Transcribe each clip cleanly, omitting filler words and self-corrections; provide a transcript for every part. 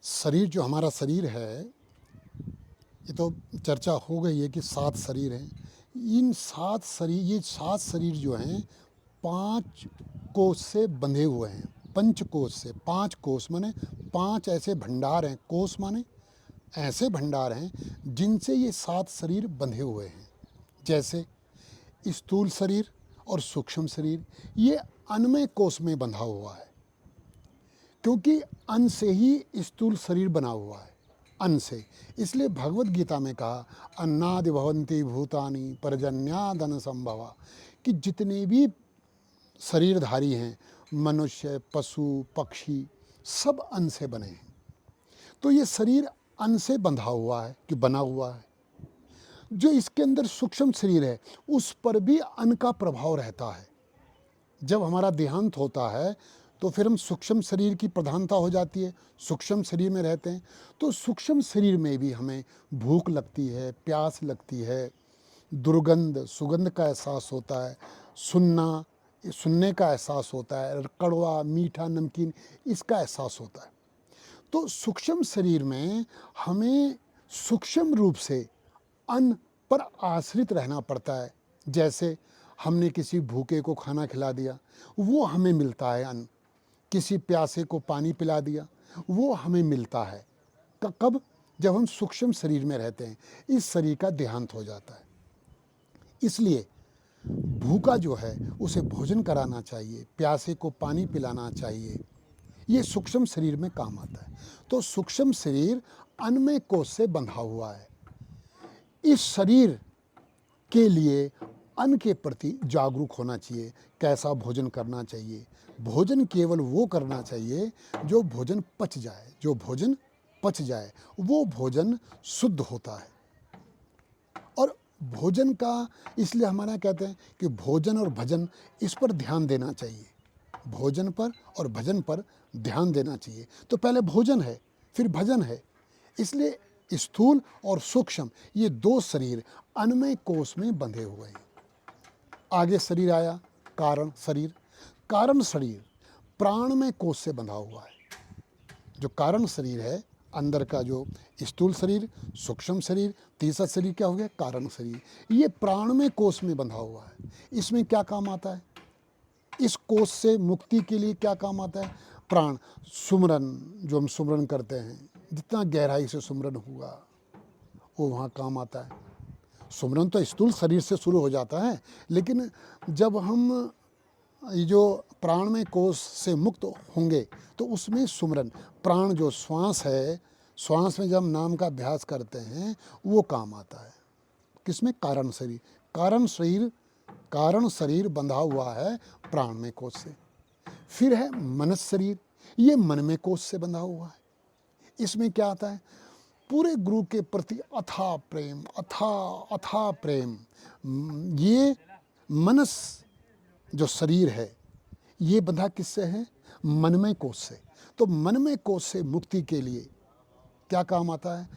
शरीर जो हमारा शरीर है, ये तो चर्चा हो गई है कि 7 शरीर हैं। इन 7 शरीर, ये 7 शरीर जो हैं 5 कोष से बंधे हुए हैं। पंचकोश से, 5 कोष माने 5 ऐसे भंडार हैं, कोष माने ऐसे भंडार हैं जिनसे ये 7 शरीर बंधे हुए हैं। जैसे स्थूल शरीर और सूक्ष्म शरीर, ये अन्नमय कोष में बंधा हुआ है, क्योंकि अन्न से ही स्थूल शरीर बना हुआ है, अन्न से। इसलिए भगवत गीता में कहा अन्नादि भवन्ति भूतानि पर्जन्यादन संभवा, कि जितने भी शरीरधारी हैं, मनुष्य, पशु, पक्षी, सब अन्न से बने हैं। तो ये शरीर अन्न से बंधा हुआ है कि बना हुआ है। जो इसके अंदर सूक्ष्म शरीर है, उस पर भी अन्न का प्रभाव रहता है। जब हमारा देहांत होता है तो फिर हम सूक्ष्म शरीर की प्रधानता हो जाती है, सूक्ष्म शरीर में रहते हैं। तो सूक्ष्म शरीर में भी हमें भूख लगती है, प्यास लगती है, दुर्गंध, सुगंध का एहसास होता है, सुनने का एहसास होता है, कड़वा, मीठा, नमकीन, इसका एहसास होता है। तो सूक्ष्म शरीर में हमें सूक्ष्म रूप से अन्न पर आश्रित रहना पड़ता है। जैसे हमने किसी भूखे को खाना खिला दिया, वो हमें मिलता है अन्न। किसी प्यासे को पानी पिला दिया, वो हमें मिलता है। कब? जब हम सूक्ष्म शरीर में रहते हैं, इस शरीर का देहांत हो जाता है। इसलिए भूखा जो है उसे भोजन कराना चाहिए, प्यासे को पानी पिलाना चाहिए। ये सूक्ष्म शरीर में काम आता है। तो सूक्ष्म शरीर अन्नमय कोष से बंधा हुआ है। इस शरीर के लिए अन्न के प्रति जागरूक होना चाहिए। कैसा भोजन करना चाहिए? भोजन केवल वो करना चाहिए जो भोजन पच जाए। जो भोजन पच जाए वो भोजन शुद्ध होता है। और भोजन का, इसलिए हमारा कहते हैं कि भोजन और भजन, इस पर ध्यान देना चाहिए। भोजन पर और भजन पर ध्यान देना चाहिए। तो पहले भोजन है, फिर भजन है। इसलिए स्थूल और सूक्ष्म, ये 2 शरीर अन्नमय कोष में बंधे हुए हैं। आगे शरीर आया कारण शरीर। कारण शरीर प्राणमय कोष से बंधा हुआ है। जो कारण शरीर है, अंदर का जो स्थूल शरीर, सूक्ष्म शरीर, तीसरा शरीर क्या हो गया? कारण शरीर। ये प्राणमय कोष में बंधा हुआ है। इसमें क्या काम आता है? इस कोष से मुक्ति के लिए क्या काम आता है? प्राण, सुमरन, जो हम सुमरन करते हैं, जितना गहराई से सुमरन हुआ वो वहाँ काम आता है। सुमरन तो स्थूल शरीर से शुरू हो जाता है, लेकिन जब हम ये जो प्राणमय कोष से मुक्त होंगे तो उसमें सुमरन, प्राण जो श्वास है, श्वास में जब हम नाम का अभ्यास करते हैं वो काम आता है। किसमें? कारण शरीर। कारण शरीर बंधा हुआ है प्राणमय कोष से। फिर है मनस शरीर, ये मनमय कोष से बंधा हुआ है। इसमें क्या आता है? पूरे गुरु के प्रति अथाह प्रेम, अथाह प्रेम। ये मनस जो शरीर है, ये बंधा किससे है? मनमय कोष से। तो मनमय कोष से मुक्ति के लिए क्या काम आता है?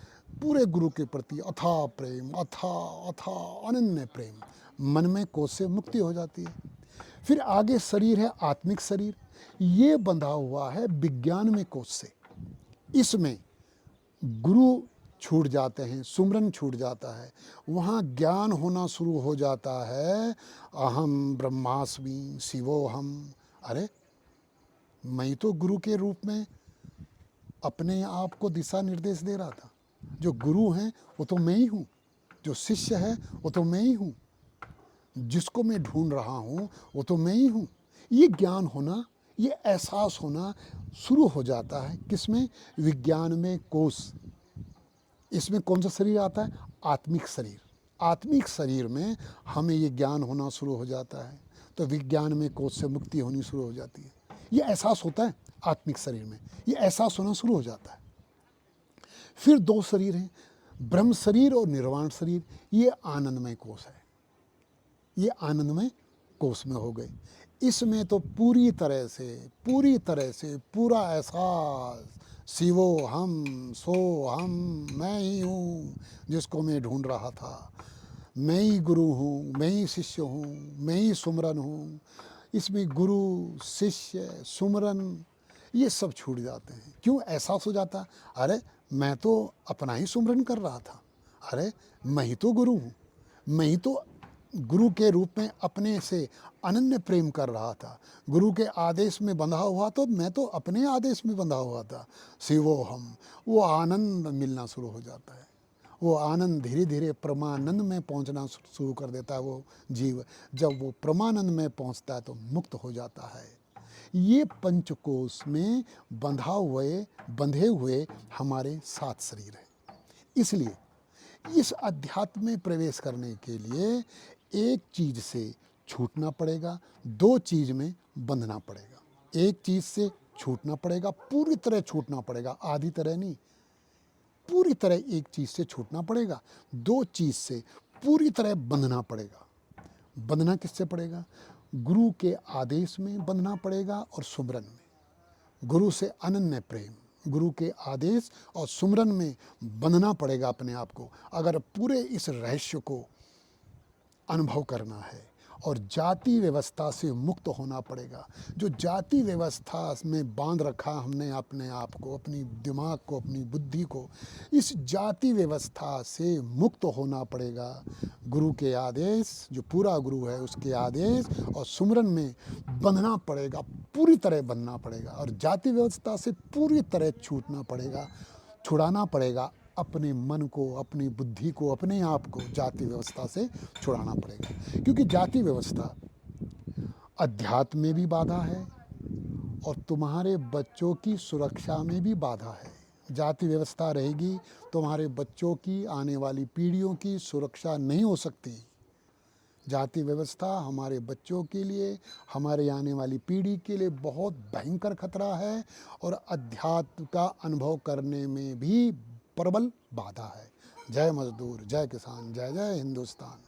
पूरे गुरु के प्रति अथाह प्रेम, अथाह अनन्य प्रेम। मनमय कोष से मुक्ति हो जाती है। फिर आगे शरीर है आत्मिक शरीर, ये बंधा हुआ है विज्ञानमय कोष से। इसमें गुरु छूट जाते हैं, सुमरन छूट जाता है, वहाँ ज्ञान होना शुरू हो जाता है। अहम ब्रह्मास्मि शिवोहम। अरे, मैं तो गुरु के रूप में अपने आप को दिशा निर्देश दे रहा था। जो गुरु हैं वो तो मैं ही हूँ, जो शिष्य है वो तो मैं ही हूँ, जिसको मैं ढूंढ रहा हूँ वो तो मैं ही हूँ। ये ज्ञान होना, ये एहसास होना शुरू हो जाता है। किसमें? विज्ञान में कोष। इसमें कौन सा शरीर आता है? आत्मिक शरीर। आत्मिक शरीर में हमें ये ज्ञान होना शुरू हो जाता है। तो विज्ञान में कोष से मुक्ति होनी शुरू हो जाती है। ये एहसास होता है आत्मिक शरीर में, ये एहसास होना शुरू हो जाता है। फिर 2 शरीर हैं, ब्रह्म शरीर और निर्वाण शरीर। ये आनंदमय कोष है, ये आनंदमय कोष में हो गए। इसमें तो पूरी तरह से पूरा एहसास, शिवो हम सो हम, मैं ही हूँ जिसको मैं ढूंढ रहा था, मैं ही गुरु हूँ, मैं ही शिष्य हूँ, मैं ही सुमरन हूँ। इसमें गुरु, शिष्य, सुमरन, ये सब छूट जाते हैं। क्यों एहसास हो जाता, अरे मैं तो अपना ही सुमरन कर रहा था, अरे मैं ही तो गुरु हूँ, मैं ही तो गुरु के रूप में अपने से अनन्य प्रेम कर रहा था, गुरु के आदेश में बंधा हुआ, तो मैं तो अपने आदेश में बंधा हुआ था, शिवो हम। वो आनंद मिलना शुरू हो जाता है। वो आनंद धीरे धीरे परमानंद में पहुंचना शुरू कर देता है वो जीव। जब वो परमानंद में पहुंचता है तो मुक्त हो जाता है। ये पंचकोश में बंधे हुए हमारे 7 शरीर हैं। इसलिए इस अध्यात्म में प्रवेश करने के लिए एक चीज से छूटना पड़ेगा, 2 चीज में बंधना पड़ेगा। एक चीज से छूटना पड़ेगा, पूरी तरह छूटना पड़ेगा, आधी तरह नहीं, पूरी तरह एक चीज से छूटना पड़ेगा। 2 चीज से पूरी तरह बंधना पड़ेगा। बंधना किससे पड़ेगा? गुरु के आदेश में बंधना पड़ेगा और सुमरन में। गुरु से अनन्य प्रेम, गुरु के आदेश और सुमरन में बंधना पड़ेगा अपने आप को, अगर पूरे इस रहस्य को अनुभव करना है। और जाति व्यवस्था से मुक्त होना पड़ेगा। जो जाति व्यवस्था में बांध रखा हमने अपने आप को, अपनी दिमाग को, अपनी बुद्धि को, इस जाति व्यवस्था से मुक्त होना पड़ेगा। गुरु के आदेश, जो पूरा गुरु है उसके आदेश और सुमरन में बंधना पड़ेगा, पूरी तरह बंधना पड़ेगा। और जाति व्यवस्था से पूरी तरह छूटना पड़ेगा, छुड़ाना पड़ेगा अपने मन को, अपनी बुद्धि को, अपने आप को जाति व्यवस्था से छुड़ाना पड़ेगा। क्योंकि जाति व्यवस्था अध्यात्म में भी बाधा है और तुम्हारे बच्चों की सुरक्षा में भी बाधा है। जाति व्यवस्था रहेगी तुम्हारे बच्चों की, आने वाली पीढ़ियों की सुरक्षा नहीं हो सकती। जाति व्यवस्था हमारे बच्चों के लिए, हमारे आने वाली पीढ़ी के लिए बहुत भयंकर खतरा है और अध्यात्म का अनुभव करने में भी प्रबल बाधा है। जय मजदूर, जय किसान, जय जय हिंदुस्तान।